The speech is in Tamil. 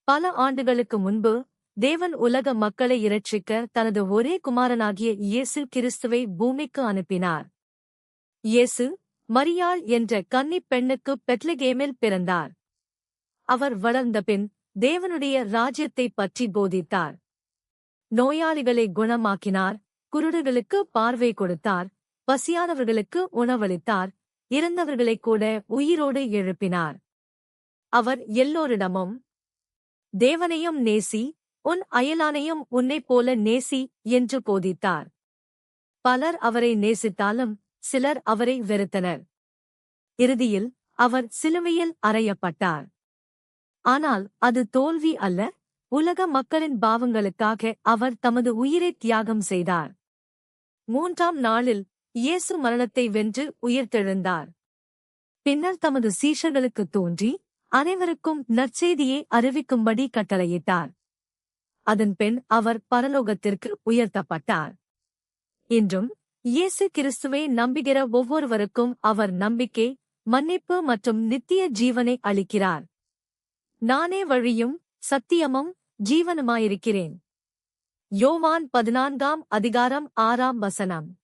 பல ஆண்டுகளுக்கு முன்பு தேவன் உலக மக்களை இரட்சிக்க தனது ஒரே குமாரனாகிய இயேசு கிறிஸ்துவை பூமிக்கு அனுப்பினார். இயேசு மரியாள் என்ற கன்னிப் பெண்ணுக்கு பெத்லகேமில் பிறந்தார். அவர் வளர்ந்தபின் தேவனுடைய ராஜ்யத்தைப் பற்றி போதித்தார். நோயாளிகளை குணமாக்கினார், குருடர்களுக்கு பார்வை கொடுத்தார், பசியானவர்களுக்கு உணவளித்தார், இறந்தவர்களைக் கூட உயிரோடு எழுப்பினார். அவர் எல்லோரிடமும் தேவனையும் நேசி, உன் அயலானையும் உன்னைப் போல நேசி என்று போதித்தார். பலர் அவரை நேசித்தாலும் சிலர் அவரை வெறுத்தனர். இறுதியில் அவர் சிலுவையில் அறையப்பட்டார். ஆனால் அது தோல்வி அல்ல, உலக மக்களின் பாவங்களுக்காக அவர் தமது உயிரை தியாகம் செய்தார். 3ஆம் நாளில் இயேசு மரணத்தை வென்று உயிர்த்தெழுந்தார். பின்னர் தமது சீஷர்களுக்குத் தோன்றி அனைவருக்கும் நற்செய்தியை அறிவிக்கும்படி கட்டளையிட்டார். அதன்பின் அவர் பரலோகத்திற்கு உயர்த்தப்பட்டார். இன்றும் இயேசு கிறிஸ்துவை நம்புகிற ஒவ்வொருவருக்கும் அவர் நம்பிக்கை, மன்னிப்பு மற்றும் நித்திய ஜீவனை அளிக்கிறார். நானே வழியும் சத்தியமும் ஜீவனுமாயிருக்கிறேன். யோவான் 14 அதிகாரம் 6 வசனம்.